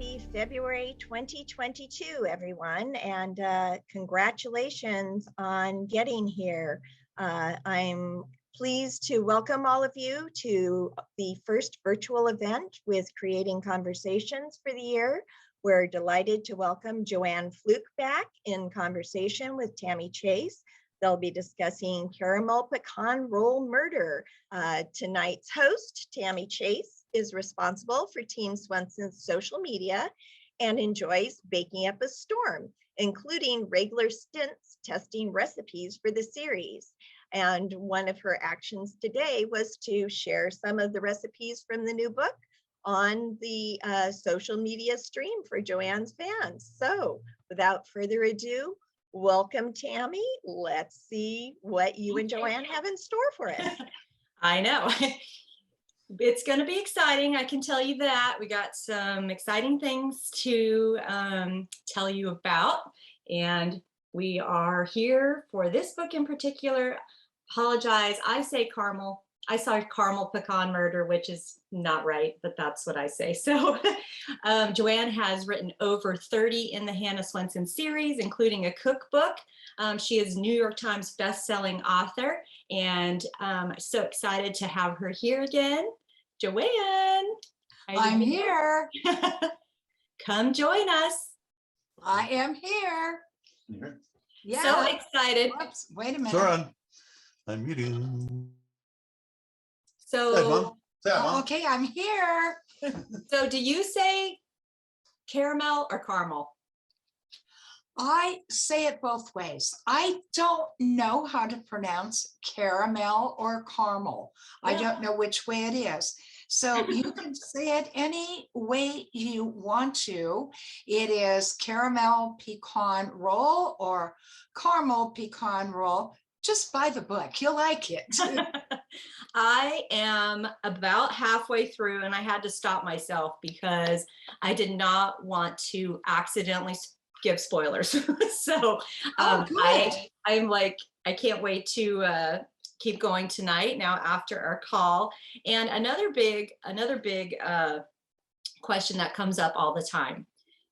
happy February 2022, everyone, and congratulations on getting here. I'm pleased to welcome all of you to the first virtual event with Creating Conversations for the year. We're delighted to welcome Joanne Fluke back in conversation with Tami Chase. They'll be discussing Caramel Pecan Roll Murder. Tonight's host, Tami Chase, is responsible for Team Swensen's social media and enjoys baking up a storm, including regular stints testing recipes for the series. And one of her actions today was to share some of the recipes from the new book on the social media stream for Joanne's fans. So without further ado, welcome, Tami. Let's see what you and Joanne have in store for us. I know. It's going to be exciting. I can tell you that. We got some exciting things to tell you about. And we are here for this book in particular. Apologize. I say caramel. I saw Caramel Pecan Murder, which is not right, but that's what I say. So Joanne has written over 30 in the Hannah Swensen series, including a cookbook. She is New York Times bestselling author, and I'm so excited to have her here again. Joanne. I'm here. Come join us. I am here. Yeah. So excited. Whoops, wait a minute. Sorry, I'm muting. So, okay, I'm here. So do you say caramel or caramel? I say it both ways. I don't know how to pronounce caramel or caramel. Yeah. I don't know which way it is. So you can say it any way you want to. It is caramel pecan roll or caramel pecan roll. Just buy the book. You'll like it. I am about halfway through and I had to stop myself because I did not want to accidentally give spoilers. So I'm like, I can't wait to keep going tonight now after our call. And another big question that comes up all the time.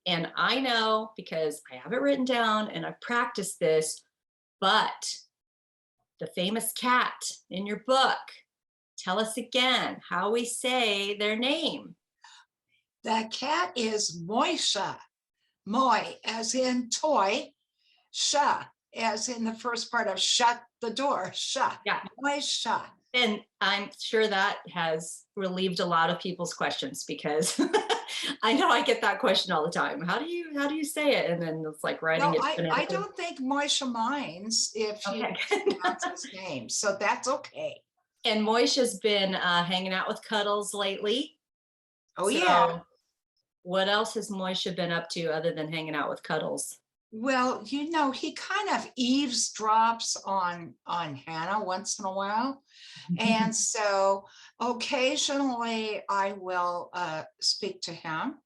And I know because I have it written down and I've practiced this, but the famous cat in your book, tell us again how we say their name. The cat is Moishe. Moi as in toy, sha as in the first part of shut the door, sha. Yeah. Moishe. And I'm sure that has relieved a lot of people's questions because I know I get that question all the time. How do you say it? And then it's like writing it. I don't think Moishe minds if you pronounce his name, so that's okay. And Moishe's been hanging out with Cuddles lately. Oh, so yeah. What else has Moishe been up to other than hanging out with Cuddles? Well, you know, he kind of eavesdrops on Hannah once in a while. And so occasionally I will speak to him.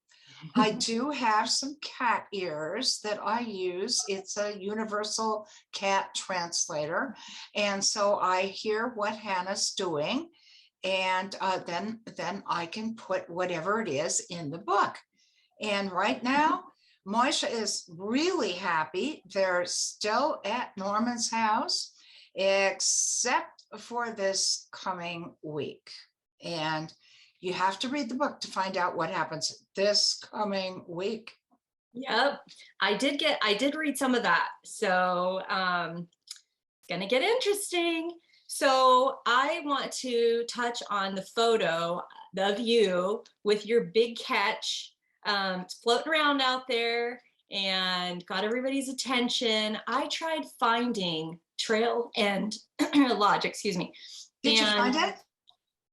I do have some cat ears that I use. It's a universal cat translator. And so I hear what Hannah's doing. And then I can put whatever it is in the book. And right now, Moishe is really happy. They're still at Norman's house, except for this coming week. And you have to read the book to find out what happens this coming week. Yep, I did read some of that. So it's gonna get interesting. So I want to touch on the photo of you with your big catch. It's floating around out there and got everybody's attention. I tried finding Trail and Lodge, excuse me. Did you find it?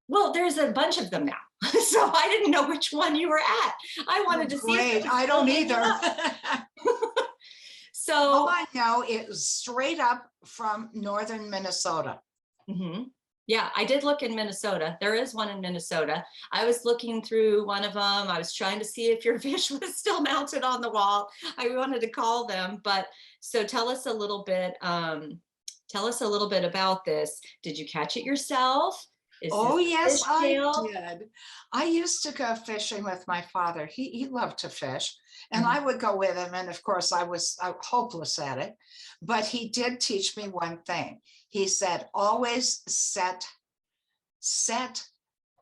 Well, there's a bunch of them now. So I didn't know which one you were at. I wanted to see. Great, I don't either. So all I know is straight up from northern Minnesota. Mm-hmm. Yeah, I did look in Minnesota. There is one in Minnesota. I was looking through one of them. I was trying to see if your fish was still mounted on the wall. I wanted to call them, but so tell us a little bit about this. Did you catch it yourself? Is Oh, this yes, I fishtail? did. I used to go fishing with my father. He loved to fish, and Mhm. I would go with him. And of course, I was hopeless at it. But he did teach me one thing. He said, always set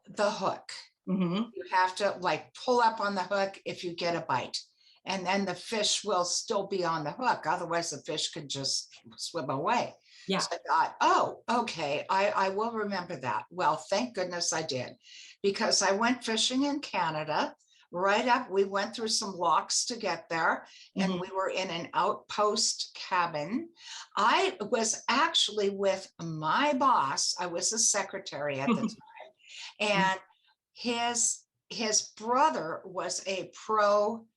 the hook. Mhm. You have to like pull up on the hook if you get a bite. And then the fish will still be on the hook. Otherwise, the fish could just swim away. Yeah. So I thought, oh, okay, I will remember that. Well, thank goodness I did, because I went fishing in Canada. Right up, we went through some locks to get there, and Mhm. we were in an outpost cabin. I was actually with my boss. I was a secretary at the time, and his brother was a professional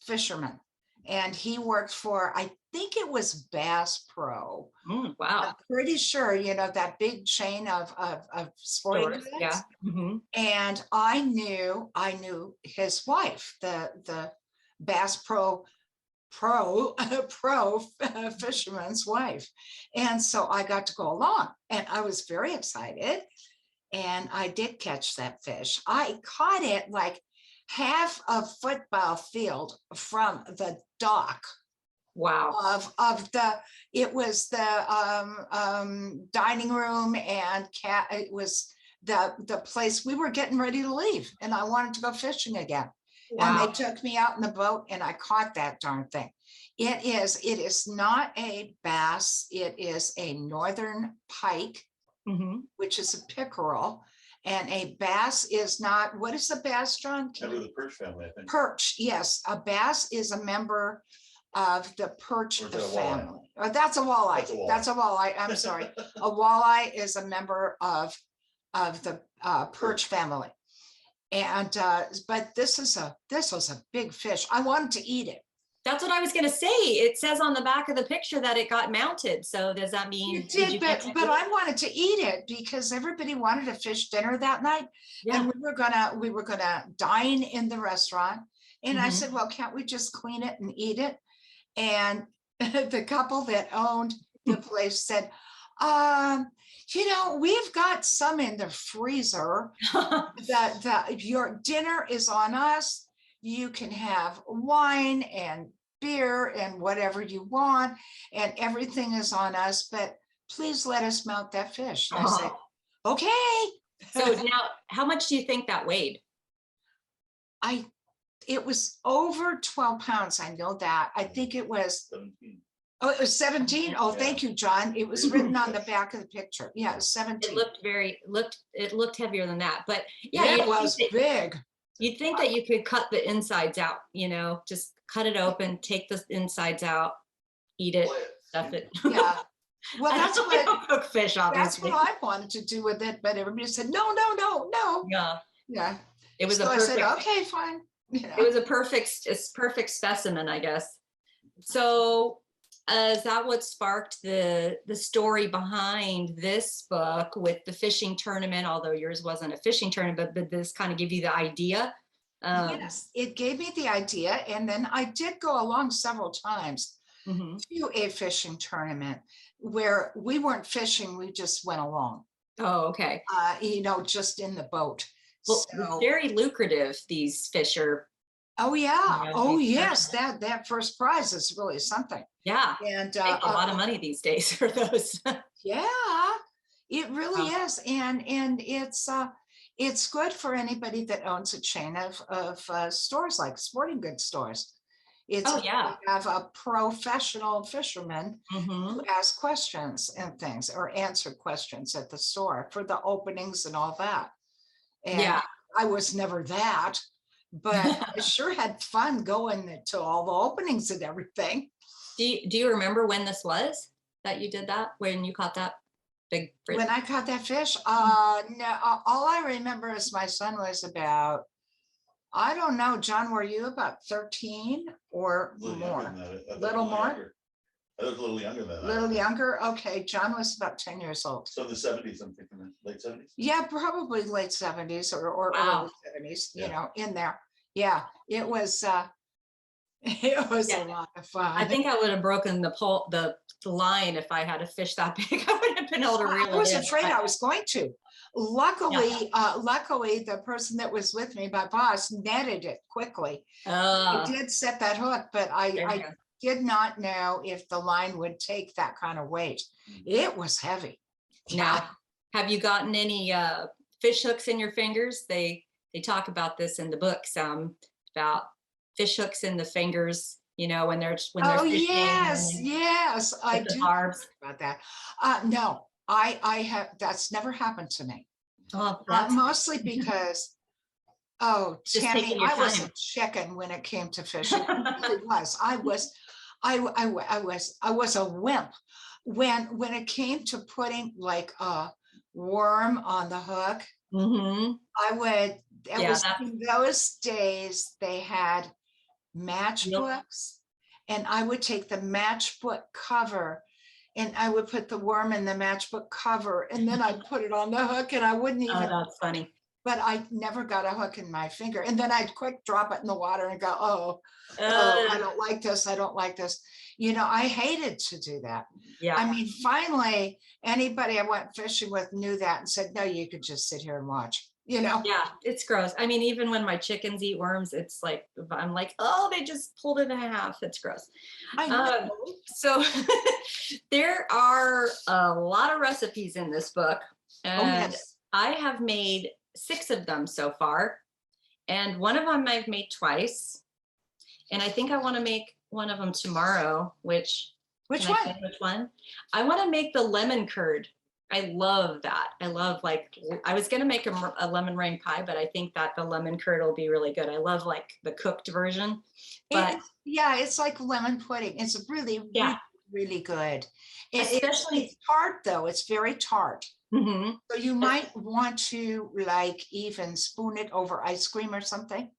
fisherman, and he worked for, I think it was Bass Pro. Mm, wow. I'm pretty sure, that big chain of sporting Stores, goods. yeah. Mhm. And I knew his wife, the Bass Pro fisherman's wife. And so I got to go along, and I was very excited. And I did catch that fish. I caught it like half a football field from the dock Wow. of the, it was the dining room, and it was the place we were getting ready to leave, and I wanted to go fishing again. And Wow. they took me out in the boat, and I caught that darn thing. It is not a bass, it is a northern pike, Mhm. which is a pickerel. And a bass is not, what is a bass, John? Member of the perch family, I think. Perch, yes. A bass is a member of the perch Or is that a walleye? family. Or that's a walleye. That's a walleye. That's a walleye. I'm sorry. A walleye is a member of the perch family. And but this was a big fish. I wanted to eat it. That's what I was going to say. It says on the back of the picture that it got mounted. So does that mean It did, get but to but eat I wanted to eat it because everybody wanted a fish dinner that night, Yeah. and we were gonna dine in the restaurant. And I Mhm. said, well, can't we just clean it and eat it? And the couple that owned the place said, we've got some in the freezer. That your dinner is on us. You can have wine and beer and whatever you want, and everything is on us, but please let us mount that fish. And I said, okay. So now, how much do you think that weighed? It was over 12 pounds. I know that. I think it was, 17. oh, it was 17. Oh, Yeah. thank you, John. It was written on the back of the picture. Yeah, 17. It looked heavier than that, but yeah, Yeah, it was big. You'd think that you could cut the insides out, just cut it open, take the insides out, eat it, stuff it. Yeah. Well, I don't cook fish, that's obviously. what I wanted to do with it, but everybody said, no. Yeah, Yeah. it was So a I perfect. said, okay, fine. Yeah. It was a perfect specimen, I guess. So is that what sparked the story behind this book with the fishing tournament? Although yours wasn't a fishing tournament, but this kind of give you the idea. Yes, it gave me the idea, and then I did go along several times Mhm. to a fishing tournament where we weren't fishing, we just went along. Oh, okay. Just in the boat. Well, So, it's very lucrative, these fish are. oh yeah, Yeah, oh these yes, that first prize is really something. Yeah, And make a lot of money these days for those. yeah, it really Wow. is, and it's good for anybody that owns a chain of stores like sporting goods stores. It's Oh, good yeah. to have a professional fisherman Mhm. to ask questions and things, or answer questions at the store for the openings and all that. And Yeah. I was never that, but I sure had fun going to all the openings and everything. Do you remember when this was that you did that, when you caught that big fish? When I caught that fish, no, all I remember is my son was about, I don't know, John, were you about 13 or A little more? younger than that. I thought Little more? younger. I was a little younger than that. Little younger? Okay, John was about 10 years old. So the 70s, I'm thinking, late 70s. Yeah, probably late 70s or Wow. early 70s, Yeah. in there. Yeah, it was It was Yeah. a lot of I fun. think I would have broken the line if I had a fish that big. I wouldn't have been able to reel I was it in. afraid I was going to. Luckily, luckily, the person that was with me, my boss, netted it quickly. I did set that hook, but There you I go. did not know if the line would take that kind of weight. It was heavy. Now, have you gotten any fish hooks in your fingers? They talk about this in the books, about fish hooks in the fingers, you know, when they're Oh, fishing. yes, yes, I with the do barbs. think about that. No, I have, that's never happened to me. Oh, that's Mostly because, oh, Just Tammy, taking your I was time. a chicken when it came to fishing. I really was. I was a wimp when it came to putting like a worm on the hook. Mhm. I would. It Yeah, was that's- in those days they had matchbooks, and I would take the matchbook cover and I would put the worm in the matchbook cover, and then I'd put it on the hook, and I wouldn't Oh, even, that's funny. but I never got a hook in my finger. And then I'd quick drop it in the water and go, oh, I Uh, don't like this. I don't like this. You know, I hated to do that. yeah. I mean, finally, anybody I went fishing with knew that and said, no, you could just sit here and watch, you know? Yeah, it's gross. I mean, even when my chickens eat worms, it's like, I'm like, oh, they just pulled it in half. It's gross. I know. So there are a lot of recipes in this book, Oh, and yes. I have made 6 of them so far. And one of them I've made twice. And I think I want to make one of them tomorrow, which Which can I one? say which one? I want to make the lemon curd. I love that. I love, like, I was going to make a lemon meringue pie, but I think that the lemon curd will be really good. I love like the cooked version. But Yeah, it's like lemon pudding. It's really, yeah, really good. especially It's tart though. It's very tart. Mhm. So you might want to like even spoon it over ice cream or something.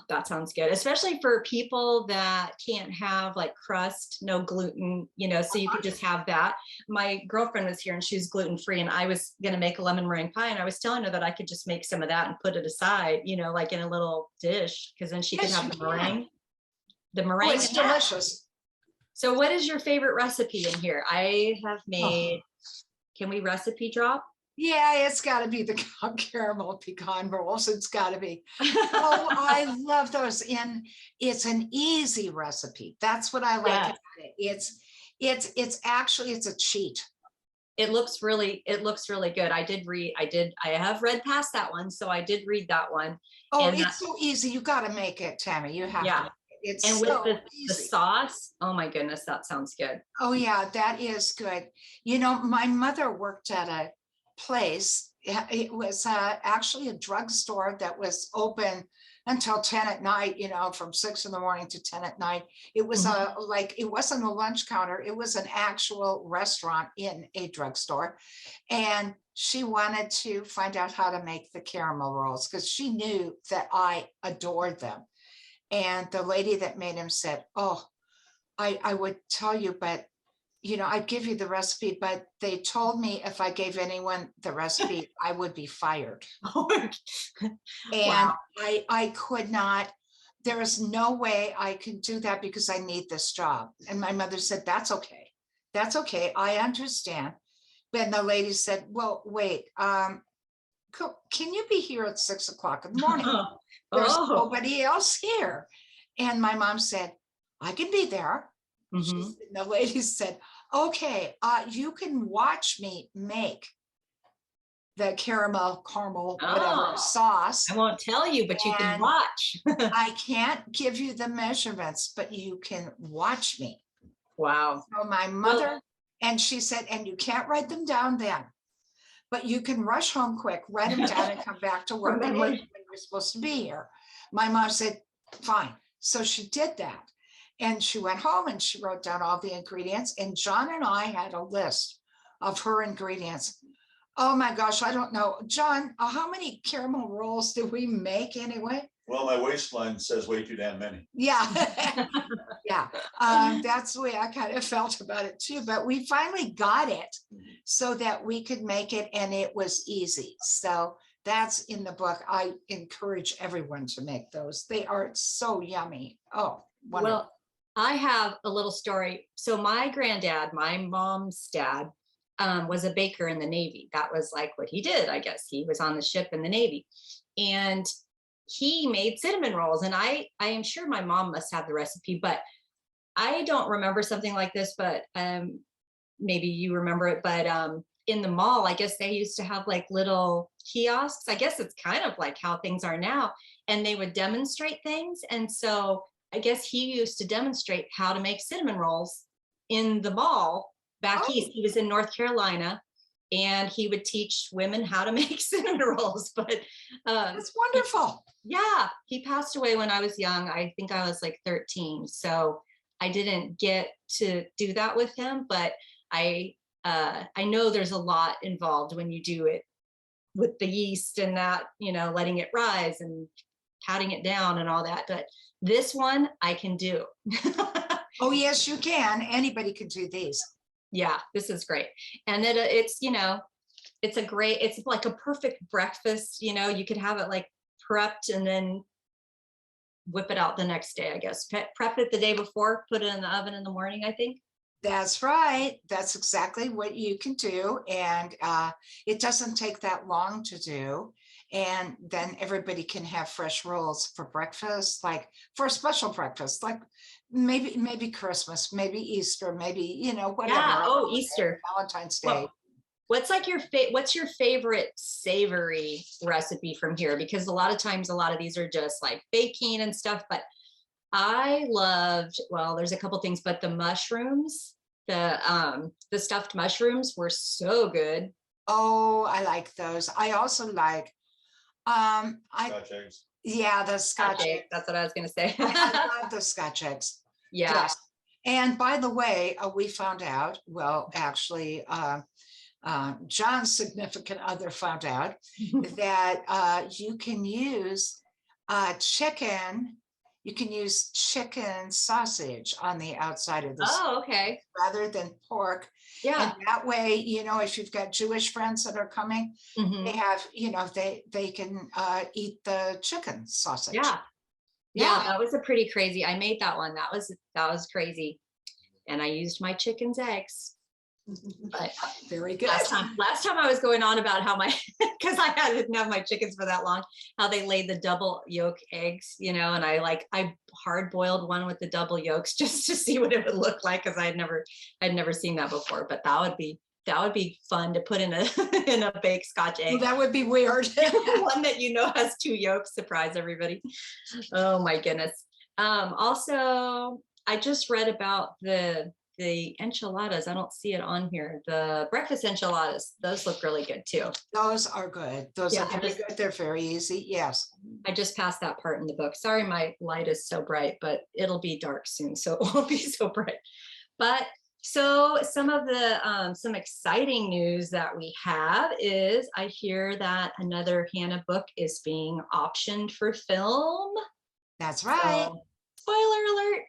That sounds good, especially for people that can't have like crust, no gluten, you know, so you could just have that. My girlfriend was here and she was gluten free, and I was going to make a lemon meringue pie, and I was telling her that I could just make some of that and put it aside, you know, like in a little dish, because then she could Yes, have you the can. meringue. The Oh, meringue. it's and that. delicious. So what is your favorite recipe in here? I have Oh. made, can we recipe drop? Yeah, it's got to be the caramel pecan rolls. It's got to be. Oh, I love those. And it's an easy recipe. That's what I like Yes. about it. It's actually, it's a cheat. It looks really good. I have read past that one, so I did read that one. Oh, And it's so easy. You got to make it, Tammy. You have Yeah. to. It's and so with the easy. sauce, oh my goodness, that sounds good. Oh yeah, that is good. You know, my mother worked at a place. It was actually a drugstore that was open until 10 at night, you know, from 6 in the morning to 10 at night. It was like, it wasn't a lunch counter. It was an actual restaurant in a drugstore. And she wanted to find out how to make the caramel rolls because she knew that I adored them. And the lady that made them said, oh, I would tell you, but you know, I'd give you the recipe, but they told me if I gave anyone the recipe, I would be fired. And Wow. I could not, there was no way I could do that because I need this job. And my mother said, that's okay. That's okay. I understand. Then the lady said, well, wait, can you be here at 6 o'clock in the morning? There's nobody else here. And my mom said, I can be there. Mhm. The lady said, okay, you can watch me make the caramel whatever sauce. I won't tell you, but you can And watch. I can't give you the measurements, but you can watch me. Wow. So my mother, and she said, and you can't write them down then, but you can rush home quick, write them down and come back to work when you're supposed to be here. My mom said, fine. So she did that. And she went home and she wrote down all the ingredients. And John and I had a list of her ingredients. Oh my gosh, I don't know. John, how many caramel rolls did we make anyway? Well, my waistline says way too damn many. Yeah. Yeah. That's the way I kind of felt about it too. But we finally got it so that we could make it and it was easy. So that's in the book. I encourage everyone to make those. They are so yummy. Oh. Wonderful. Well, I have a little story. So my granddad, my mom's dad, was a baker in the Navy. That was like what he did, I guess. He was on the ship in the Navy. And he made cinnamon rolls. And I am sure my mom must have the recipe, but I don't remember something like this, but maybe you remember it. But in the mall, I guess they used to have like little kiosks. I guess it's kind of like how things are now. And they would demonstrate things. And so I guess he used to demonstrate how to make cinnamon rolls in the mall back east. He was in North Carolina, and he would teach women how to make cinnamon rolls. But That's wonderful. yeah, he passed away when I was young. I think I was like 13. So I didn't get to do that with him, but I know there's a lot involved when you do it with the yeast and that, letting it rise and patting it down and all that. But this one I can do. Oh, yes, you can. Anybody can do these. Yeah, this is great. And then it's like a perfect breakfast. You could have it like prepped and then whip it out the next day, I guess. Prep it the day before, put it in the oven in the morning, I think. That's right. That's exactly what you can do. And it doesn't take that long to do. And then everybody can have fresh rolls for breakfast, like for a special breakfast, like maybe Christmas, maybe Easter, maybe, whatever. Yeah. Oh, Easter. Valentine's Day. Well, what's your favorite savory recipe from here? Because a lot of times, a lot of these are just like baking and stuff, but I loved, well, there's a couple things, but the mushrooms, the stuffed mushrooms were so good. Oh, I like those. I also like, Scotch eggs. yeah, the Scotch eggs. That's what I was going to say. I love the Scotch eggs. Yeah. Yes. And by the way, we found out, well, actually, John's significant other found out that you can use chicken sausage on the outside of this. Oh, okay. Rather than pork. Yeah. And that way, if you've got Jewish friends that are coming, they have, they can eat the chicken sausage. Yeah. Yeah, that was a pretty crazy. I made that one. That was crazy. And I used my chicken's eggs. But very good. Last time I was going on about how because I didn't have my chickens for that long, how they laid the double yolk eggs, and I hard boiled one with the double yolks just to see what it would look like, because I'd never seen that before. But that would be fun to put in a baked Scotch egg. Well, that would be weird. One that has 2 yolks. Surprise everybody. Oh my goodness. Also, I just read about the enchiladas. I don't see it on here. The breakfast enchiladas, those look really good too. Those are good. Those are very good. They're very easy. Yes. I just passed that part in the book. Sorry, my light is so bright, but it'll be dark soon, so it won't be so bright. But so some of the some exciting news that we have is I hear that another Hannah book is being optioned for film. That's right. So, spoiler alert.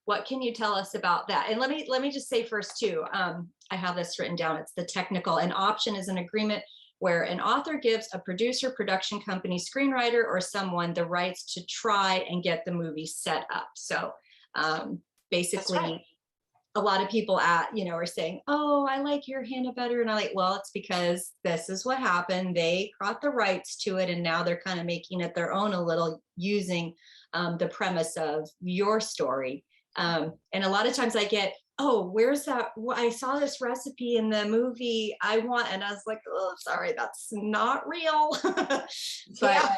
What can you tell us about that? And let me just say first too, I have this written down. It's the technical. An option is an agreement where an author gives a producer, production company, screenwriter, or someone the rights to try and get the movie set up. So basically, a lot of people are saying, oh, I like your Hannah better. And I'm like, well, it's because this is what happened. They got the rights to it, and now they're kind of making it their own a little, using the premise of your story. And a lot of times I get, oh, where's that? I saw this recipe in the movie I want. And I was like, oh, sorry, that's not real. But yeah,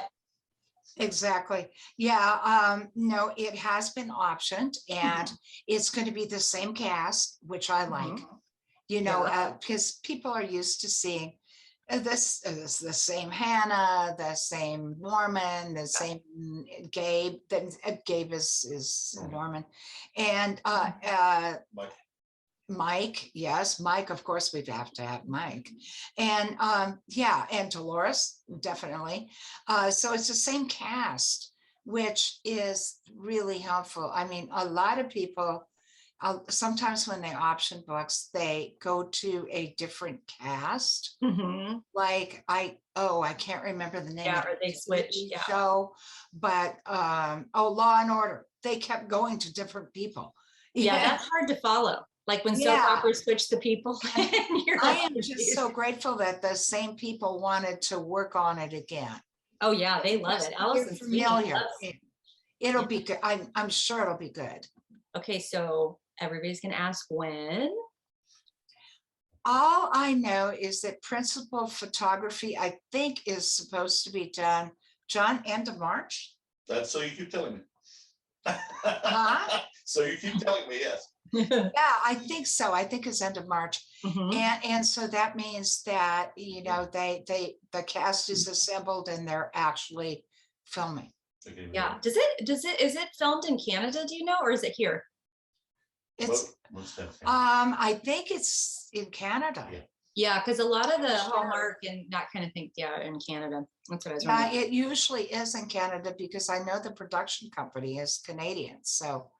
exactly. Yeah. No, it has been optioned, and it's going to be the same cast, which I like, because people are used to seeing this is the same Hannah, the same Norman, the same Gabe. Then Gabe is Norman, and Mike. Yes, Mike. Of course, we'd have to have Mike, and and Dolores definitely. So it's the same cast, which is really helpful. I mean, a lot of people. Sometimes when they option books, they go to a different cast. Like I can't remember the name. Yeah, or they switch. Show, but Law and Order. they kept going to different people. Yeah, that's hard to follow. Like when soap Yeah. operas switch the people. And you're I like, am just so grateful that the same people wanted to work on it again. oh yeah, they love it. You're Allison Sweeney familiar. loves- It'll be good. I'm sure it'll be good. Okay, so everybody's gonna ask when. All I know is that principal photography, I think, is supposed to be done, John, end of March. That's so you keep telling me. Huh? So you keep telling me, yes. Yeah, I think so. I think it's end of March. Mhm. And so that means that, you know, the cast is assembled and they're actually filming. Okay, Yeah, is it filmed in Canada, do you know, or is it here? It's, What's that? I think it's in Canada. Yeah. Yeah, because a lot of the Sure. Hallmark and that kind of thing, yeah, in Canada. That's what I was Yeah, wondering. it usually is in Canada because I know the production company is Canadian. So,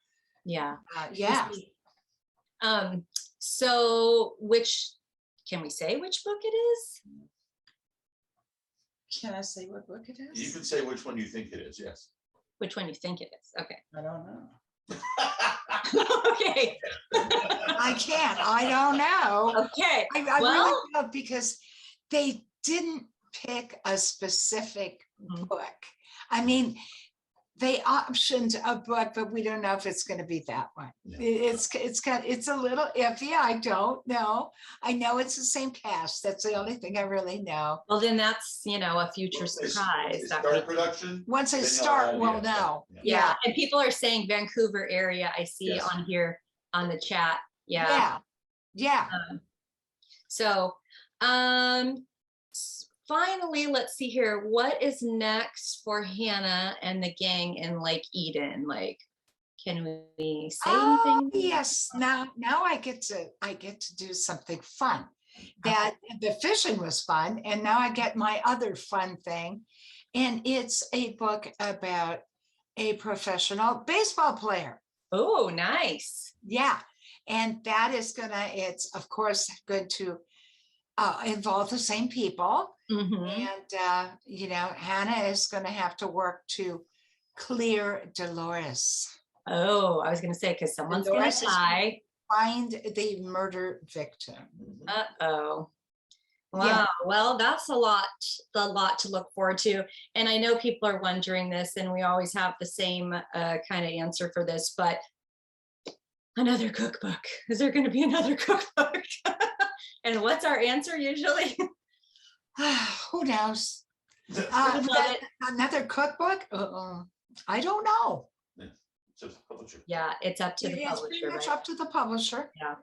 Yeah. yeah. So can we say which book it is? Can I say what book it You is? can say which one you think it is, yes. Which one you think it is? Okay. I don't know. Okay. I can't. I don't know. Okay. I Well- really don't, because they didn't pick a specific Mhm. book. I mean, they optioned a book, but we don't know if it's going to be that one. Yeah. It's a little iffy. I don't know. I know it's the same cast. That's the only thing I really know. Well, then that's, a future Once they surprise. That Start would- production. Once they then you'll start, have- we'll yeah, know. yeah. Yeah, and people are saying Vancouver area. I see Yes. on here on the chat. Yeah. Yeah. Yeah. So, finally, let's see here. What is next for Hannah and the gang in Lake Eden? Like, can we say Oh, anything? yes. Now I get to do something fun. That the fishing was fun, and now I get my other fun thing, and it's a book about a professional baseball player. Oh, nice. Yeah, and that is it's of course going to involve the same people, Mhm. and Hannah is going to have to work to clear Dolores. Oh, I was gonna say because someone's gonna Dolores is- die. Find the murder victim. Uh-oh. Wow. Yeah. Well, that's a lot to look forward to. And I know people are wondering this, and we always have the same kind of answer for this, but another cookbook. Is there going to be another cookbook? And what's our answer usually? Who knows? Would love it. Another cookbook? I don't know. Just publisher. Yeah, it's up to the It's pretty publisher, much right? up to the publisher. Yeah.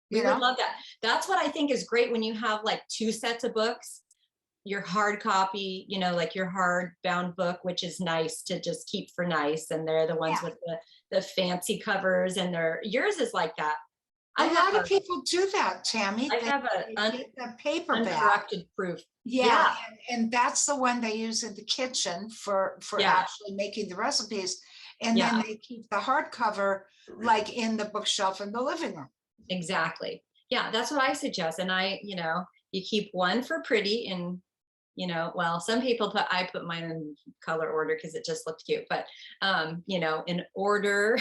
You We would know? love that. That's what I think is great when you have like two sets of books, your hard copy, like your hardbound book, which is nice to just keep for nice. And they're the ones Yeah. with the fancy covers, and yours is like that. A I lot have of people do that, Tammy. I They- have they get the paperback. uncorrected proof. Yeah, and that's the one they use in the kitchen for Yeah. actually making the recipes. And Yeah. then they keep the hardcover like in the bookshelf in the living room. Exactly. Yeah, that's what I suggest. And you keep one for pretty, and well, some people I put mine in color order because it just looked cute, but in order.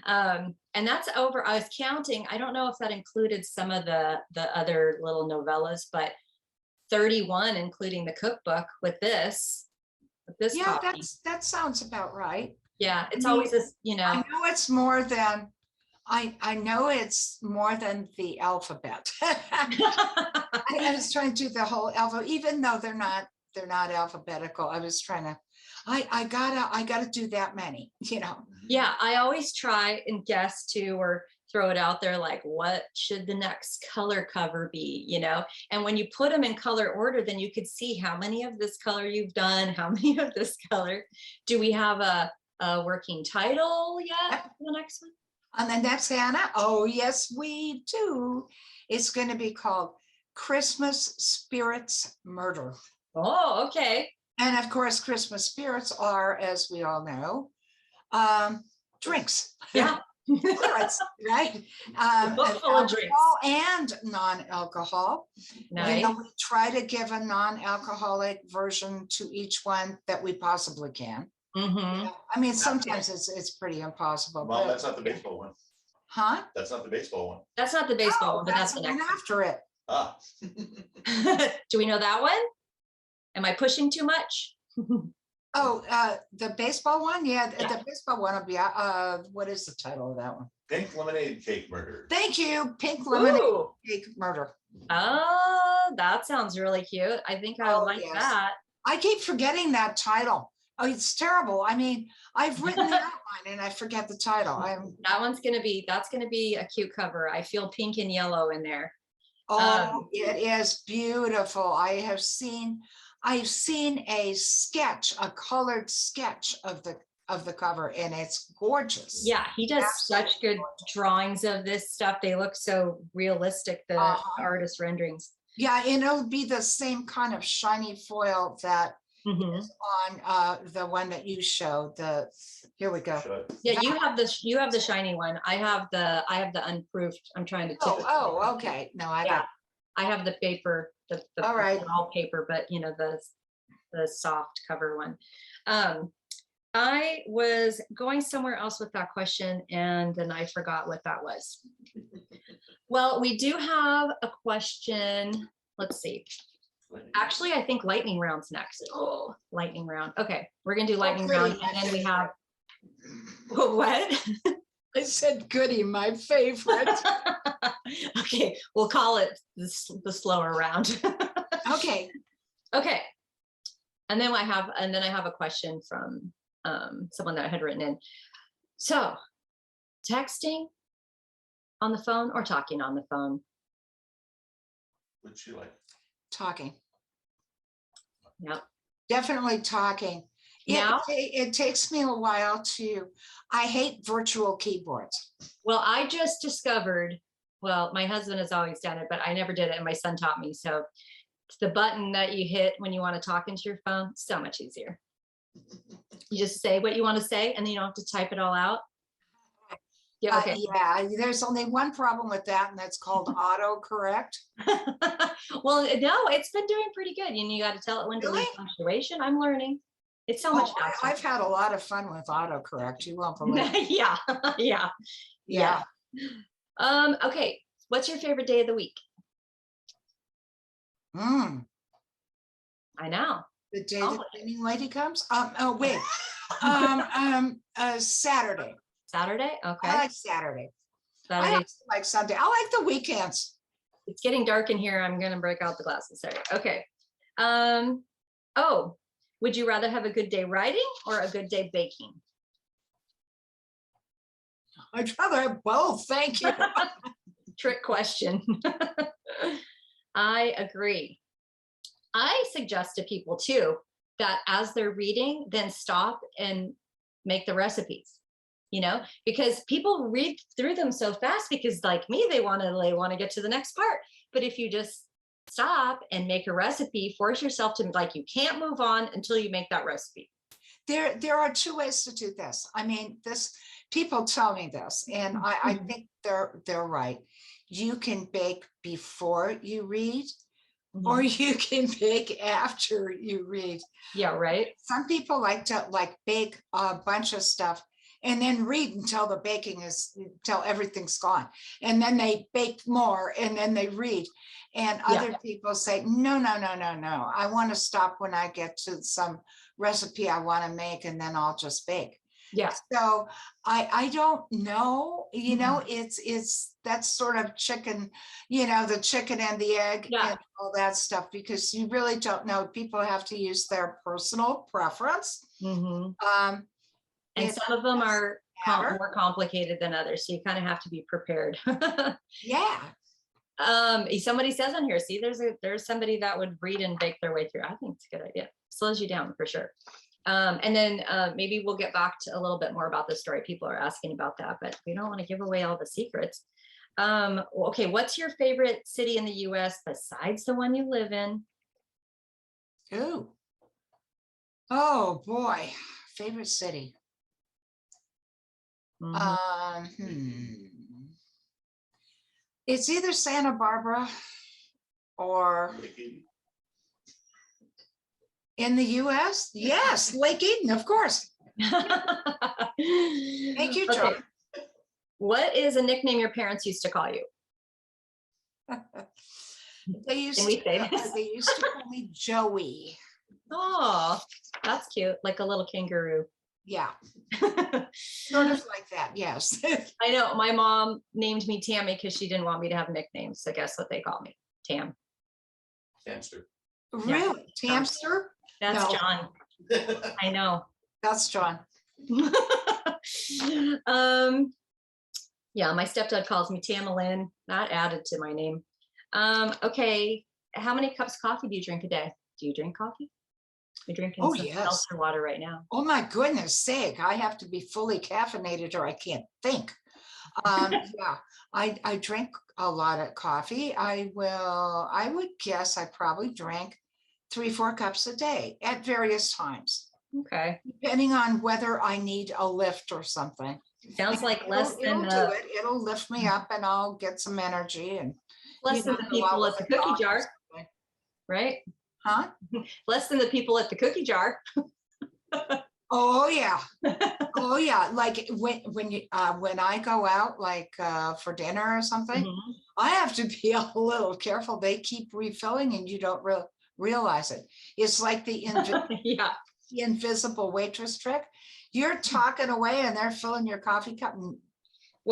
And that's over. I was counting. I don't know if that included some of the other little novellas, but 31, including the cookbook with this Yeah, copy. that sounds about right. Yeah, it's I mean, always this, I know it's more than I know it's more than the alphabet. I was trying to do the whole alphabet, even though they're not alphabetical. I was trying to, I gotta do that many, Yeah, I always try and guess too, or throw it out there like, what should the next color cover be, And when you put them in color order, then you could see how many of this color you've done, how many of this color. Do we have a working title yet for the next one? And then that's Hannah. Oh, yes, we do. It's going to be called Christmas Spirits Murder. Oh, okay. And of course, Christmas spirits are, as we all know, drinks. Yeah. Spirits, right? book full of drinks. Alcohol and non-alcohol. Nice. We try to give a non-alcoholic version to each one that we possibly can. Mhm. Yeah, I mean, sometimes it's pretty impossible, Well, but, that's not the baseball one. huh? That's not the baseball one. That's not the baseball Oh, one, but that's that's the the one next after it. Ah. one. Do we know that one? Am I pushing too much? Oh, the baseball one? Yeah, Yeah. the baseball one will be, what is the title of that one? Pink lemonade cake murder. Thank you, Pink Lemonade Ooh. Cake Murder. Oh, that sounds really cute. I think I would Oh, like yes. that. I keep forgetting that title. Oh, it's terrible. I mean, I've written the outline and I forget the title. That's gonna be a cute cover. I feel pink and yellow in there. It is beautiful. I've seen a sketch, a colored sketch of the cover, and it's gorgeous. Yeah, he does Absolutely such good gorgeous. drawings of this stuff. They look so realistic, the artist renderings. Yeah, and it'll be the same kind of shiny foil that Mhm. is on the one that you showed. Here we go. Should Yeah, you have the shiny one. I have the unproofed. I'm trying to tip it. Oh, okay. No, I Yeah, got. I have the paper, the All right. all paper, but you know, the soft cover one. I was going somewhere else with that question and then I forgot what that was. Well, we do have a question. Let's see. Actually, I think lightning round's next. Oh, lightning round. Okay, we're gonna do lightning round, goody, and my then we have favorite. what? I said goody, my favorite. Okay, we'll call it the slower round. Okay. Okay, and then I have a question from someone that I had written in. So, texting on the phone or talking on the phone? Would you like? Talking. Yep. Definitely talking. Now? It takes me a while I hate virtual keyboards. Well, I just discovered, well, my husband has always done it, but I never did it and my son taught me. So the button that you hit when you want to talk into your phone, so much easier. You just say what you want to say and then you don't have to type it all out. Yeah, okay. Yeah, there's only one problem with that, and that's called autocorrect. Well, no, it's been doing pretty good. You got to tell it when to leave punctuation. I'm learning. It's so much faster. I've had a lot of fun with autocorrect. You won't believe it. Yeah. Okay. What's your favorite day of the week? I know. The day the cleaning lady comes. Wait. Saturday. Saturday. Okay. I like Saturday. Saturday. I also like Sunday. I like the weekends. It's getting dark in here. I'm gonna break out the glasses. Sorry. Okay. Oh, would you rather have a good day writing or a good day baking? I'd rather have both. Thank you. Trick question. I agree. I suggest to people too that as they're reading, then stop and make the recipes. Because people read through them so fast because like me, they want to get to the next part. But if you just stop and make a recipe, force yourself to, like, you can't move on until you make that recipe. There are two ways to do this. I mean, people tell me this, and I think they're right. You can bake before you read, or you can bake after you read. Yeah, right. Some people like to bake a bunch of stuff and then read until everything's gone. And then they bake more and then they read. And other people say, no. I want to stop when I get to some recipe I want to make and then I'll just bake. Yeah. So I don't know, it's that's sort of chicken, the chicken and the egg and all that stuff, because you really don't know. People have to use their personal preference. And some of them are more complicated than others. So you kind of have to be prepared. Yeah. Somebody says on here, see, there's somebody that would read and bake their way through. I think it's a good idea. Slows you down for sure. And then maybe we'll get back to a little bit more about the story. People are asking about that, but we don't want to give away all the secrets. Okay, what's your favorite city in the US besides the one you live in? Ooh. Oh boy, favorite city. It's either Santa Barbara or in the US. Yes, Lake Eden, of course. Thank you, Okay. John. What is a nickname your parents used to call you? They used Can we say to, this? they used to call me Joey. Oh, that's cute. Like a little kangaroo. Yeah, sort of like that. Yes. I know my mom named me Tammy because she didn't want me to have nicknames. So guess what they call me? Tam. Hamster. Really? Tamster? That's No. John. I know. That's John. Yeah, my stepdad calls me Tamalyn, not added to my name. Okay, how many cups of coffee do you drink a day? Do you drink coffee? You're drinking Oh, some yes. seltzer water right now. Oh my goodness sake, I have to be fully caffeinated or I can't think. Yeah, I drink a lot of coffee. I would guess I probably drink 3-4 cups a day at various times, Okay, depending on whether I need a lift or something. sounds like less It'll than do it. It'll lift me up and I'll get some energy and less than the go out people with at the a cookie dog or jar, something. right? Huh? Less than the people at the cookie jar. Oh yeah. Oh yeah. Like when I go out like for dinner or something, Mhm. I have to be a little careful. They keep refilling and you don't realize it. It's like the Yeah. invisible waitress trick. You're talking away and they're filling your coffee cup and they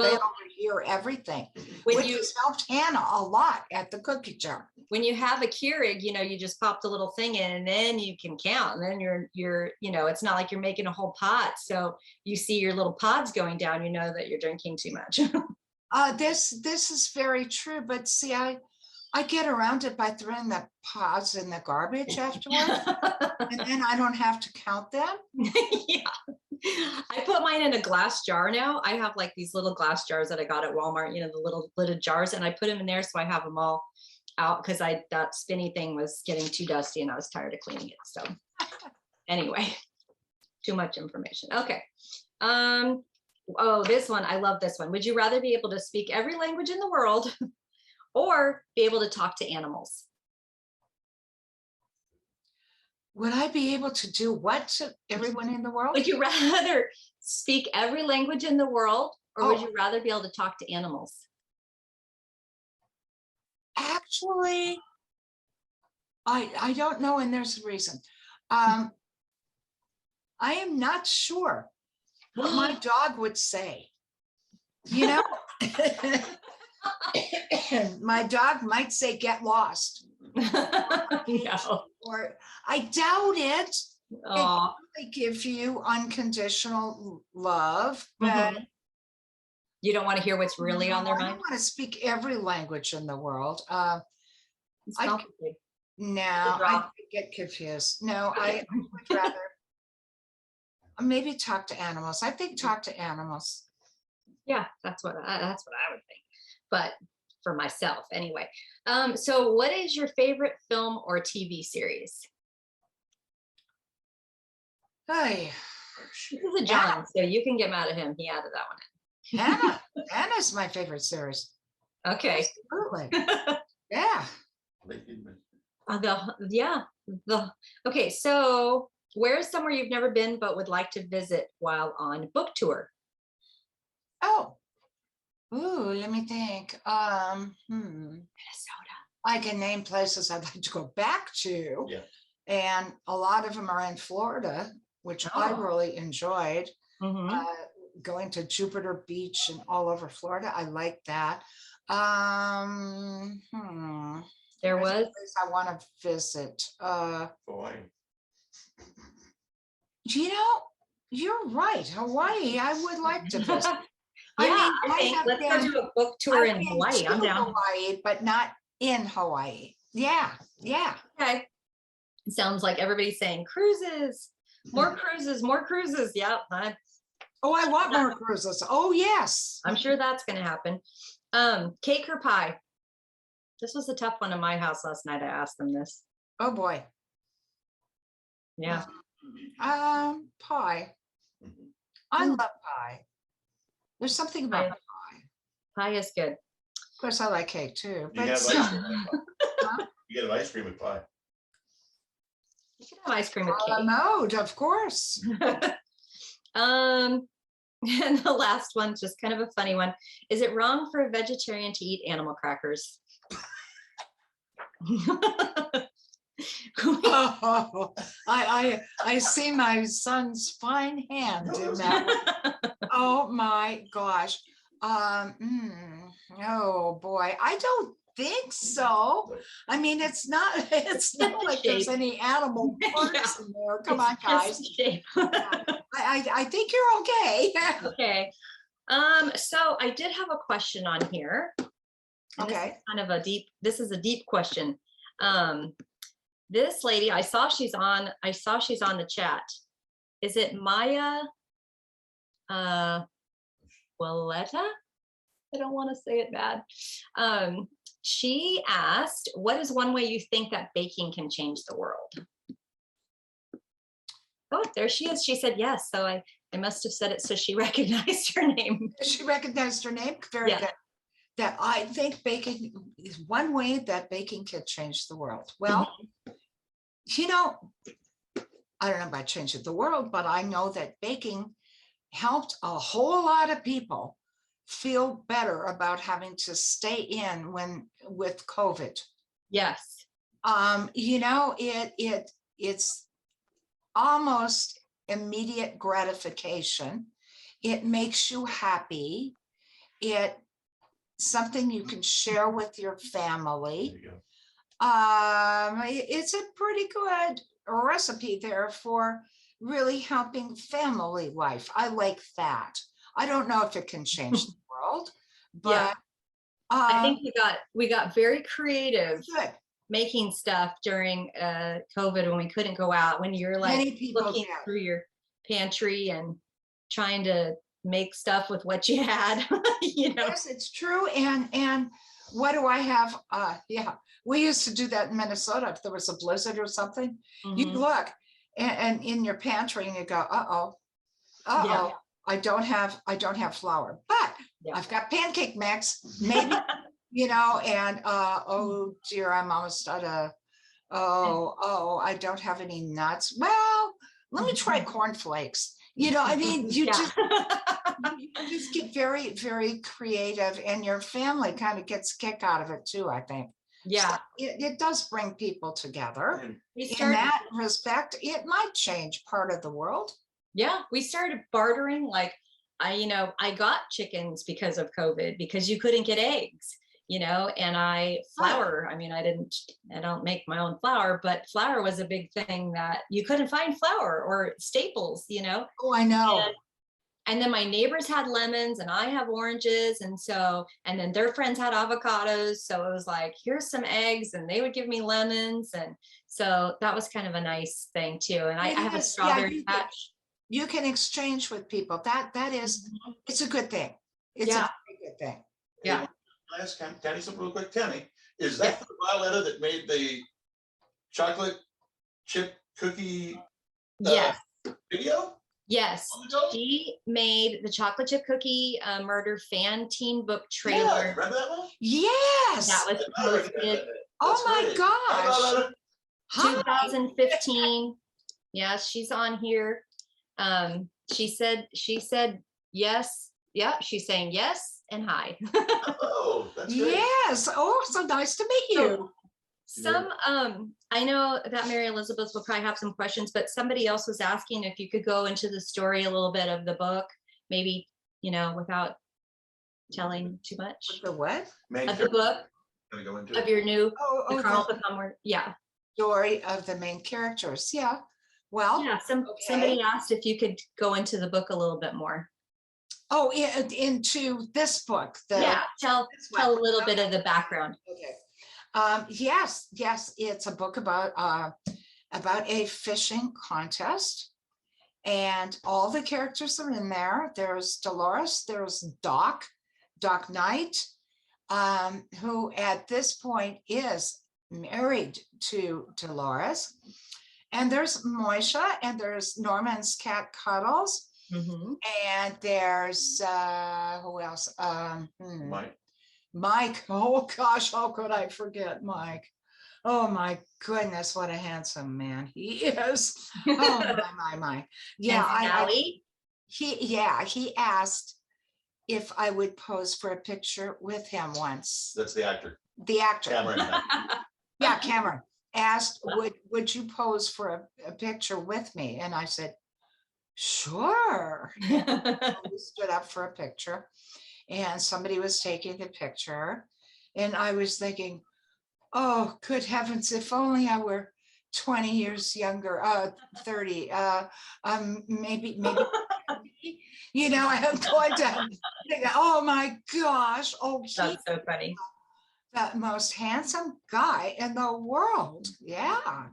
Well, overhear everything, when which you has helped Hannah a lot at the cookie jar. when you have a Keurig, you just pop the little thing in and then you can count. And then you're it's not like you're making a whole pot. So you see your little pods going down, you know that you're drinking too much. This is very true, but see, I get around it by throwing the pods in the garbage afterwards, and then I don't have to count them. Yeah. I put mine in a glass jar now. I have like these little glass jars that I got at Walmart, the little lidded jars, and I put them in there so I have them all out because that spinny thing was getting too dusty and I was tired of cleaning it. So anyway, too much information. Okay. Oh, this one, I love this one. Would you rather be able to speak every language in the world or be able to talk to animals? Would I be able to do what to everyone in the world? Would you rather speak every language in the world or would Oh. you rather be able to talk to animals? Actually, I don't know, and there's a reason. I am not sure what my dog would say. My dog might say, "Get lost," No. or I doubt it. Aw. They give you unconditional love, but Mhm. You don't want to hear what's really on their I mind? don't want to speak every language in the world. It's I- complicated. No, Good I job. get confused. No, I would rather maybe talk to animals. I think talk to animals. Yeah, that's what I would think. But for myself, anyway. So what is your favorite film or TV series? Hey, This is a John, so you can get mad at him. He added that one Hannah's my favorite series. in. Okay. Absolutely. Yeah. Okay, so where's somewhere you've never been but would like to visit while on book tour? Oh. Ooh, let me think. Minnesota. I can name places I'd like to go back to. Yeah. And a lot of them are in Florida, which I Oh. really enjoyed. Mhm. Going to Jupiter Beach and all over Florida. I like that. There There's a was. place I want to visit. Hawaii. You're right. Hawaii, I would like to visit. Yeah, I I think have let's go been- do a book tour I've in been Hawaii. I'm to down. Hawaii, but not in Hawaii. Yeah. Okay. It sounds like everybody's saying cruises, more cruises, more cruises. Yep. Oh, I want more cruises. Oh, yes. I'm sure that's going to happen. Cake or pie? This was a tough one in my house last night. I asked them this. Oh, boy. Yeah. Pie. I love pie. There's something about pie. Pie is good. Of course, I like cake too. You But have ice cream with pie. You get ice cream with pie. You can have ice cream with a cake. mode, of course. And the last one's just kind of a funny one. Is it wrong for a vegetarian to eat animal crackers? Oh, I see my son's fine hand in that one. Oh my gosh. Oh boy, I don't think so. I mean, it's not like there's any animal parts in there. Come on, guys. I think you're okay. Okay. So I did have a question on here. And Okay. This is kind of this is a deep question. This lady, I saw she's on the chat. Is it Maya Walletta? I don't want to say it bad. She asked, what is one way you think that baking can change the world? Oh, there she is. She said yes. So I must have said it so she recognized her name. She recognized her name. Very good. That I think baking is one way that baking can change the world. Well, you know, I don't know about changing the world, but I know that baking helped a whole lot of people feel better about having to stay in with COVID. Yes. You know, it's almost immediate gratification. It makes you happy. It's something you can share with your family. There you go. It's a pretty good recipe there for really helping family life. I like that. I don't know if it can change the world, but yeah. I think we got very creative good. Making stuff during COVID when we couldn't go out, when you're like looking through your pantry and trying to make stuff with what you had. You know? Yes, it's true. And what do I have? Yeah, we used to do that in Minnesota. If there was a blizzard or something, you look and in your pantry and you go, Yeah. I don't have flour, but I've got pancake mix, maybe, you know, and oh dear, I'm almost out of, I don't have any nuts. Well, let me try cornflakes. You know, I mean, you just get very, very creative, and your family kind of gets a kick out of it too, I think. Yeah. So it does bring people together. In that respect, it might change part of the world. Yeah, we started bartering. Like I got chickens because of COVID, because you couldn't get eggs, you know, and flour. I mean, I don't make my own flour, but flour was a big thing that you couldn't find flour or staples, you know. Oh, I know. And then my neighbors had lemons and I have oranges. And then their friends had avocados. So it was like, here's some eggs, and they would give me lemons. And so that was kind of a nice thing too. And I have a strawberry patch. You can exchange with people. That is, it's a good thing. It's a very good thing. Yeah. Last Tammy, something real quick. Tammy, is that the Violetta that made the chocolate chip cookie video? Yes, she made the chocolate chip cookie murder fan teen book trailer. Yeah, remember that one? Yes. That was posted. Oh my gosh. 2015. Yes, she's on here. She said yes. Yeah, she's saying yes and hi. Oh, that's great. Yes. Oh, so nice to meet you. I know that Mary Elizabeth will probably have some questions, but somebody else was asking if you could go into the story a little bit of the book, maybe, you know, without telling too much. The what? Of the book. Go into Of your new the Caramel Pecan Roll. Yeah. Story of the main characters. Yeah. Well, yeah. Somebody asked if you could go into the book a little bit more. Oh, into this book. Tell a little bit of the background. Okay. Yes, it's a book about a fishing contest, and all the characters are in there. There's Dolores, there's Doc Knight, who at this point is married to Dolores, and there's Moishe, and there's Norman's cat Cuddles, and there's who else? Mike. Oh gosh, how could I forget Mike? Oh my goodness, what a handsome man he is. Oh my. Yeah, Sally. he asked if I would pose for a picture with him once. That's the actor. The actor. Cameron. Yeah, Cameron asked, would you pose for a picture with me? And I said, sure. We stood up for a picture and somebody was taking the picture. And I was thinking, oh, good heavens, if only I were 20 years younger, 30, maybe, you know, I'm going to think, oh my gosh, oh, That's so funny. the most handsome guy in the world. Yeah.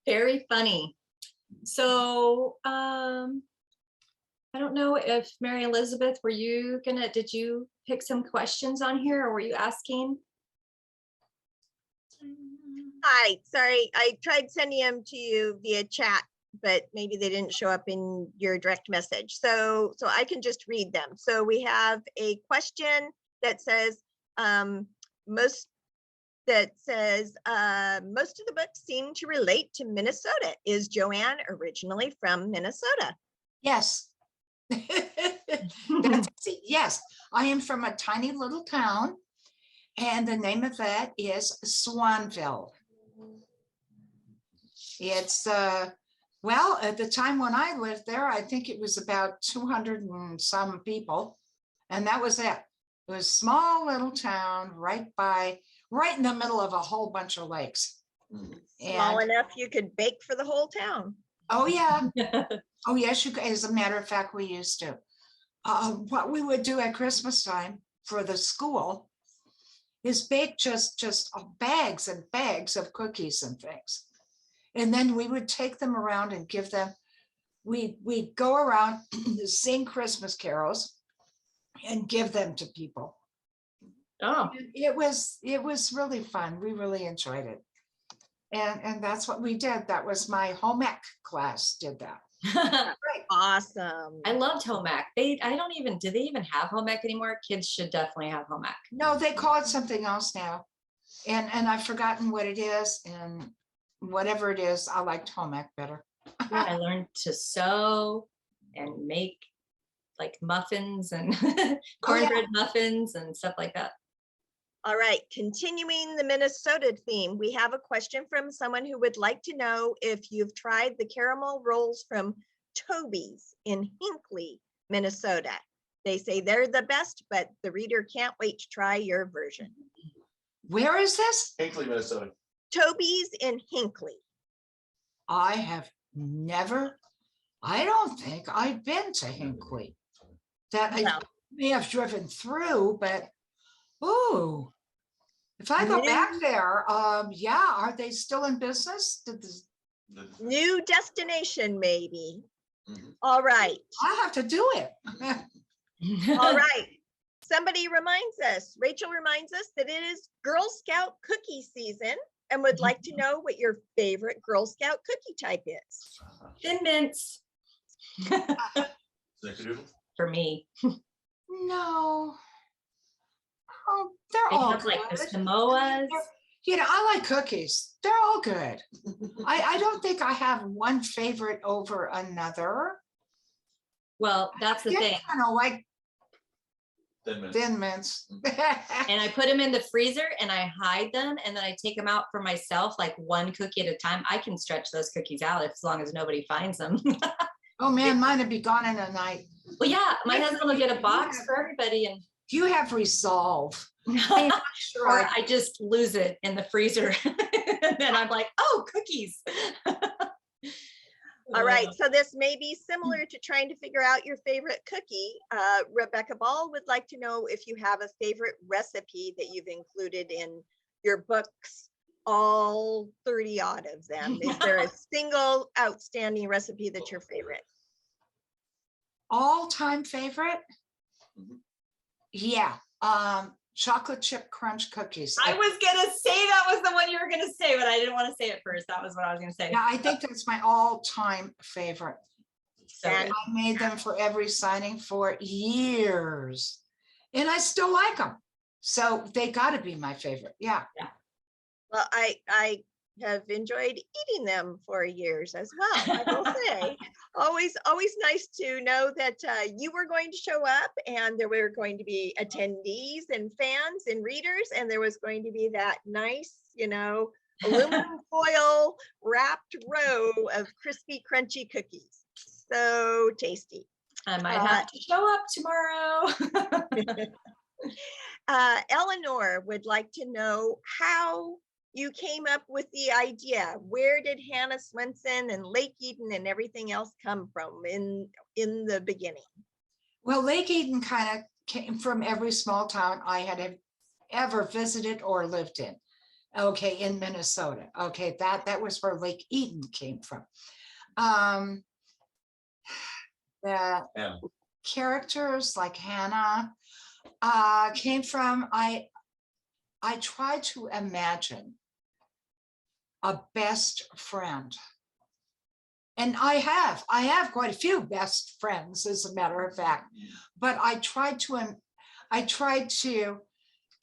Very funny. So I don't know if Mary Elizabeth, did you pick some questions on here or were you asking? Hi, sorry, I tried sending them to you via chat, but maybe they didn't show up in your direct message. So I can just read them. So we have a question that says, most of the books seem to relate to Minnesota. Is Joanne originally from Minnesota? Yes. That's it. Yes, I am from a tiny little town and the name of that is Swanville. It's well, at the time when I lived there, I think it was about 200 and some people, and that was it. It was a small little town right in the middle of a whole bunch of lakes. Small enough you could bake for the whole town. Oh yeah. Oh yes, you could. As a matter of fact, we used to. What we would do at Christmas time for the school is bake just bags and bags of cookies and things. And then we would take them around and give them, we'd go around sing Christmas carols and give them to people. Oh, It was really fun. We really enjoyed it. And that's what we did. That was my home ec class did that. Right. Awesome. I loved home ec. Do they even have home ec anymore? Kids should definitely have home ec. No, they call it something else now. And I've forgotten what it is. And whatever it is, I liked home ec better. Yeah, I learned to sew and make like muffins and cornbread muffins and stuff like that. All right, continuing the Minnesota theme, we have a question from someone who would like to know if you've tried the caramel rolls from Toby's in Hinckley, Minnesota. They say they're the best, but the reader can't wait to try your version. Where is this? Hinckley, Minnesota. Toby's in Hinckley. I have never, I don't think I've been to Hinckley. That I may have driven through, but oh, if I go back there, yeah, are they still in business? New destination, maybe. All right. I have to do it. All right. Somebody reminds us, Rachel reminds us that it is Girl Scout cookie season and would like to know what your favorite Girl Scout cookie type is. Thin mints. For me. No. Oh, they're They all have good. like the Samoas. You know, I like cookies. They're all good. I don't think I have one favorite over another. Well, that's the thing. Kind of like Thin Mints. And I put them in the freezer and I hide them and then I take them out for myself, like one cookie at a time. I can stretch those cookies out as long as nobody finds them. Oh man, mine would be gone in a night. Well, yeah, my husband will get a box for everybody and you have resolve. Sure. Or I just lose it in the freezer. And then I'm like, oh, cookies. All right, so this may be similar to trying to figure out your favorite cookie. Rebecca Ball would like to know if you have a favorite recipe that you've included in your books, all 30 odd of them. Is there a single outstanding recipe that's your favorite? All-time favorite? Yeah, chocolate chip crunch cookies. I was gonna say that was the one you were gonna say, but I didn't want to say it first. That was what I was gonna say. Yeah, I think that's my all-time favorite. So And I made them for every signing for years, and I still like them. So they got to be my favorite. Yeah. Well, I have enjoyed eating them for years as well. I will say, always nice to know that you were going to show up, and there were going to be attendees and fans and readers, and there was going to be that nice, aluminum foil wrapped row of crispy, crunchy cookies. So tasty. I might have to show up tomorrow. Eleanor would like to know how you came up with the idea. Where did Hannah Swensen and Lake Eden and everything else come from in the beginning? Well, Lake Eden kind of came from every small town I had ever visited or lived in. Okay, in Minnesota. Okay, that was where Lake Eden came from. The characters like Hannah came from, I tried to imagine a best friend. And I have quite a few best friends, as a matter of fact, but I tried to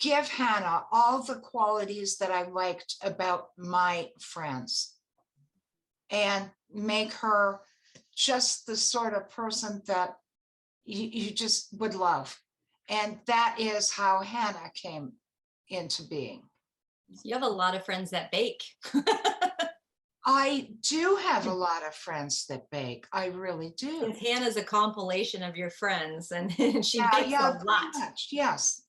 give Hannah all the qualities that I liked about my friends and make her just the sort of person that you just would love. And that is how Hannah came into being. You have a lot of friends that bake. I do have a lot of friends that bake. I really do. Hannah's a compilation of your friends, and she bakes a lot. Yes.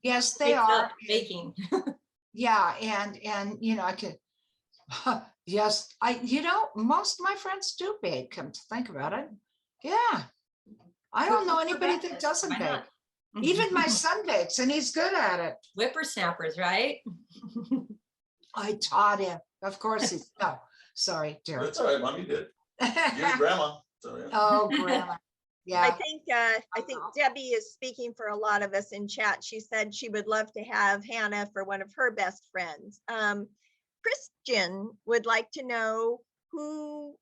Yes, they are baking. Yeah, and I could yes, most of my friends do bake, come to think about it. Yeah. I don't know anybody that doesn't bake. Even my son bakes, and he's good at it. Whippersnappers, right? I taught him. Of course he's no, sorry, dear. That's all right, Mom, you did. You're grandma. So, yeah. Oh, grandma. Yeah. I think Debbie is speaking for a lot of us in chat. She said she would love to have Hannah for one of her best friends. Christian would like to know who,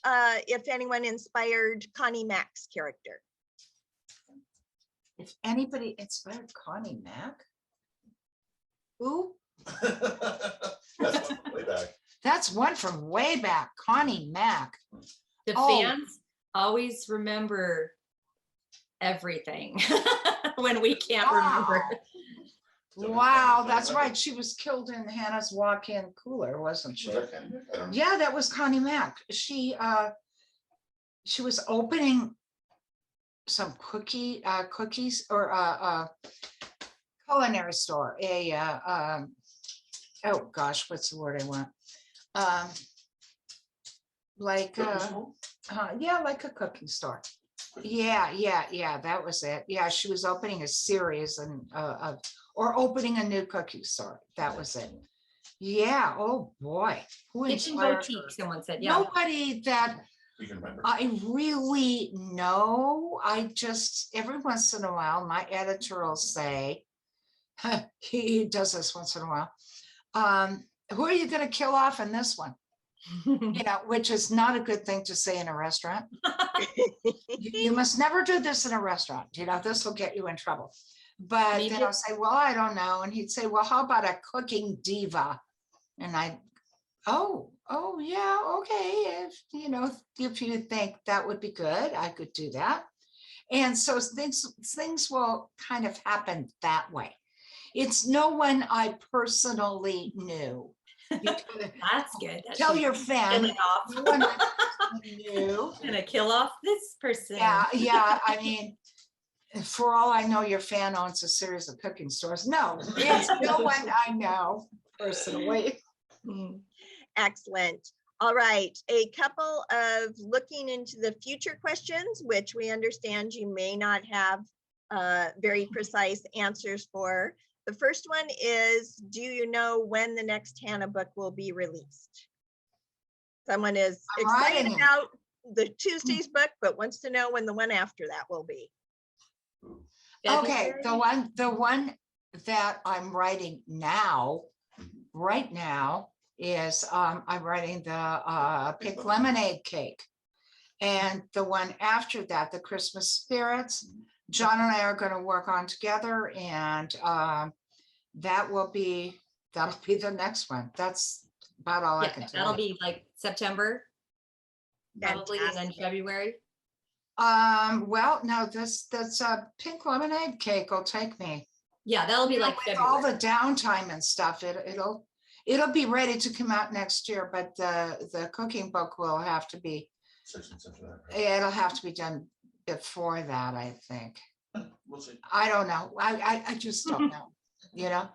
if anyone, inspired Connie Mack's character. If anybody inspired Connie Mack, who? That's way back. That's one from way back, Connie Mack. The fans always remember everything when we can't remember. Wow, that's right. She was killed in Hannah's walk-in cooler, wasn't she? Yeah, that was Connie Mack. She was opening some cookies or culinary store. Oh gosh, what's the word I want? Like a cooking store. Yeah, that was it. Yeah, she was opening a series or opening a new cookie store. That was it. Yeah. Oh boy. Who inspired her? Someone said, yeah. Nobody that I really know. I just, every once in a while, my editor will say, he does this once in a while. Who are you going to kill off in this one? Which is not a good thing to say in a restaurant. You must never do this in a restaurant. This will get you in trouble. But then I'll say, well, I don't know. And he'd say, well, how about a cooking diva? And oh yeah, okay. If you think that would be good, I could do that. And so things will kind of happen that way. It's no one I personally knew. That's good. Tell your fan. No one I knew. Gonna kill off this person. Yeah. I mean, for all I know, your fan owns a series of cooking stores. No, it's no one I know personally. Excellent. All right, a couple of looking into the future questions, which we understand you may not have very precise answers for. The first one is, do you know when the next Hannah book will be released? Someone is excited about the Tuesday's book, but wants to know when the one after that will be. Okay, the one that I'm writing right now, is I'm writing the pink lemonade cake. And the one after that, the Christmas spirits, John and I are going to work on together, and that'll be the next one. That's about all I Yeah, can that'll tell you. be like September, probably, and then Fantastic. February. Well, no, that's a pink lemonade cake will take me. Yeah, that'll be like With all February. the downtime and stuff, it'll be ready to come out next year, but the cooking book will have to be, 6 months after that, right? it'll have to be done before that, I think. We'll see. I don't know. I just don't know, you know?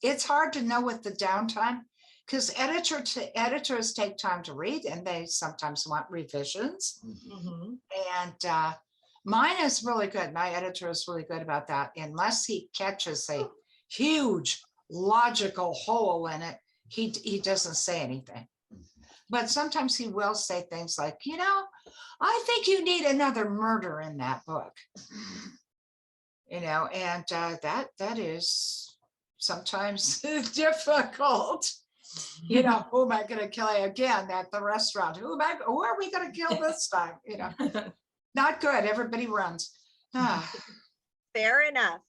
It's hard to know with the downtime because editors take time to read and they sometimes want revisions. Mhm. And mine is really good. My editor is really good about that. Unless he catches a huge logical hole in it, he doesn't say anything. But sometimes he will say things like, you know, I think you need another murder in that book. You know, and that is sometimes difficult. You know, who am I going to kill again at the restaurant? Who are we going to kill this time? You know, not good. Everybody runs. Fair enough.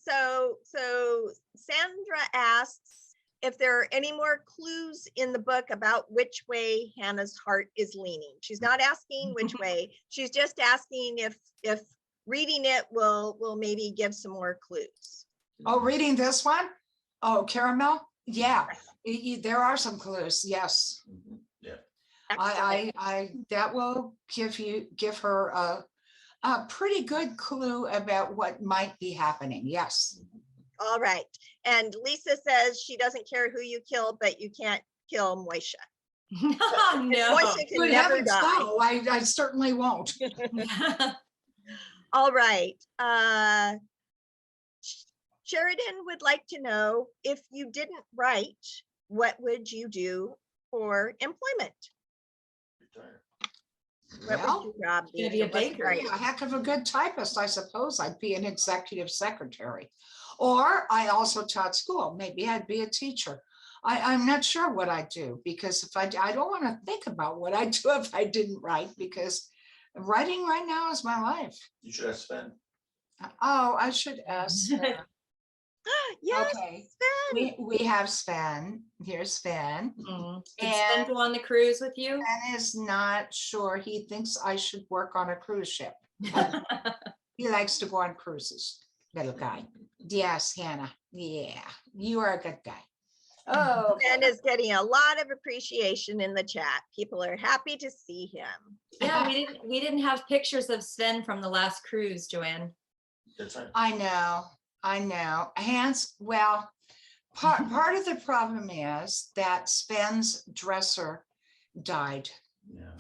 So Sandra asks if there are any more clues in the book about which way Hannah's heart is leaning. She's not asking which way. She's just asking if reading it will maybe give some more clues. Oh, reading this one? Oh, Caramel? Yeah, there are some clues. Yes. Yeah. I that will give her a pretty good clue about what might be happening. Yes. All right. And Lisa says she doesn't care who you kill, but you can't kill Moishe. No. Moishe can Good never heavens, die. no, I certainly won't. All right. Sheridan would like to know, if you didn't write, what would you do for employment? Retire. What Well, would your job be? gonna be if a it wasn't baker. writing? A heck of a good typist, I suppose. I'd be an executive secretary. Or I also taught school. Maybe I'd be a teacher. I'm not sure what I'd do, because if I don't want to think about what I'd do if I didn't write, because writing right now is my life. You should have Sven. Oh, I should ask. Yes, Okay. Sven. We have Sven. Here's Sven. Did Sven go on the cruise with you? Sven is not sure. He thinks I should work on a cruise ship. He likes to go on cruises, little guy. Yes, Hannah. Yeah, you are a good guy. Oh, Sven is getting a lot of appreciation in the chat. People are happy to see him. Yeah, we didn't have pictures of Sven from the last cruise, Joanne. That's right. I know. Well, part of the problem is that Sven's dresser died. Yeah.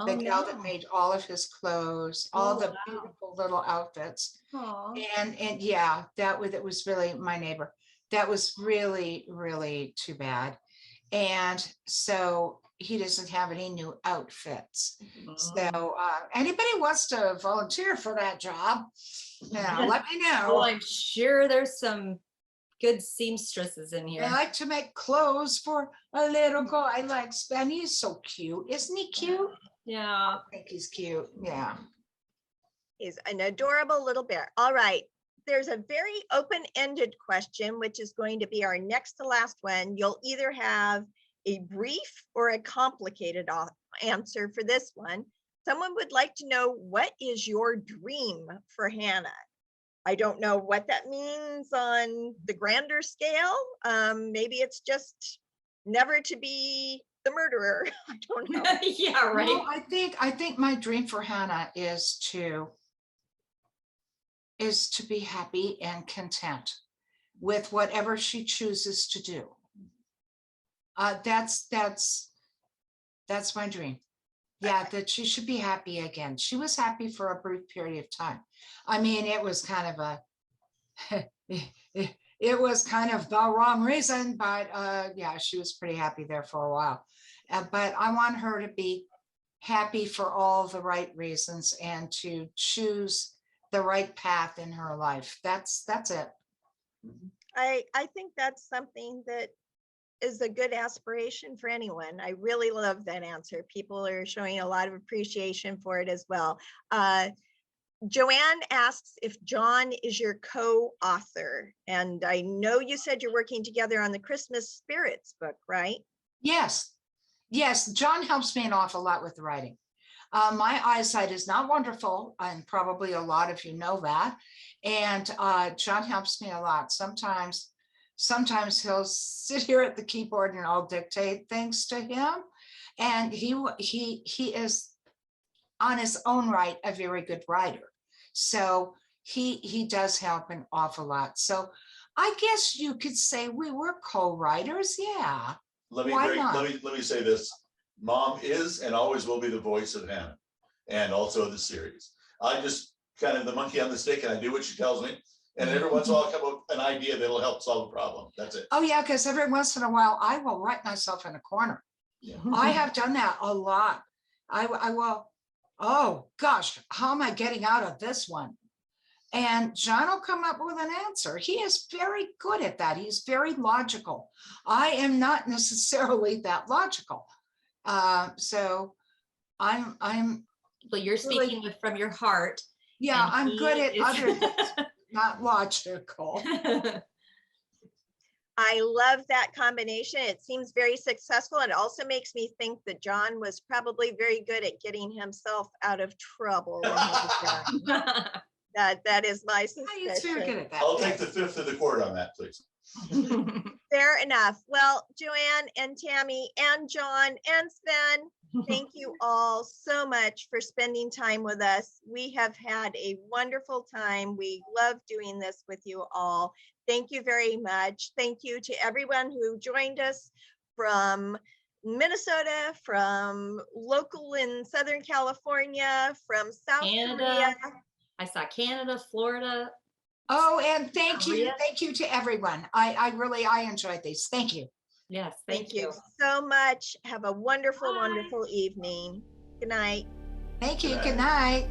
The Oh, gal no. that made all of his clothes, all Oh, the wow. beautiful little outfits. Aw. And yeah, that was really my neighbor. That was really, really too bad. And so he doesn't have any new outfits. So anybody wants to volunteer for that job, yeah, let me Oh, know. I'm sure there's some good seamstresses in I here. like to make clothes for a little guy like Sven. He's so cute. Isn't he cute? Yeah. I think he's cute. Yeah. He's an adorable little bear. All right. There's a very open-ended question, which is going to be our next to last one. You'll either have a brief or a complicated answer for this one. Someone would like to know, what is your dream for Hannah? I don't know what that means on the grander scale. Maybe it's just never to be the murderer. I don't know. Yeah, right. No, I think my dream for Hannah is to be happy and content with whatever she chooses to do. That's my dream. Yeah, that she should be happy again. She was happy for a brief period of time. I mean, it was kind of it was kind of the wrong reason, but yeah, she was pretty happy there for a while. But I want her to be happy for all the right reasons and to choose the right path in her life. That's it. I think that's something that is a good aspiration for anyone. I really love that answer. People are showing a lot of appreciation for it as well. Joanne asks if John is your co-author. And I know you said you're working together on the Christmas Spirits book, right? Yes, yes, John helps me an awful lot with the writing. My eyesight is not wonderful, and probably a lot of you know that. And John helps me a lot. Sometimes he'll sit here at the keyboard and I'll dictate things to him. And he is on his own right a very good writer. So he does help an awful lot. So I guess you could say we were co-writers. Yeah. Why not? Let me say this. Mom is and always will be the voice of Hannah and also the series. I just kind of the monkey on the stick and I do what she tells me. And every once in a while I'll come up with an idea that'll help solve a problem. That's it. Oh yeah, because every once in a while I will write myself in a corner. Yeah. I have done that a lot. I will, oh gosh, how am I getting out of this one? And John will come up with an answer. He is very good at that. He's very logical. I am not necessarily that logical. So I'm Well, you're speaking from your heart. yeah, and I'm he good at is- other things, not logical. I love that combination. It seems very successful. It also makes me think that John was probably very good at getting himself out of trouble. When he was young. That is my He's very good suspicion. at that. I'll take the fifth of the court on that, please. Fair enough. Well, Joanne and Tami and John and Sven, thank you all so much for spending time with us. We have had a wonderful time. We love doing this with you all. Thank you very much. Thank you to everyone who joined us from Minnesota, from local in Southern California, from South Canada. Korea. I saw Canada, Florida. Oh, and thank Korea. you to everyone. I enjoyed these. Thank you. Yes, Thank you so much. Have a wonderful, Bye. wonderful evening. Good night. Thank you. Good Good night.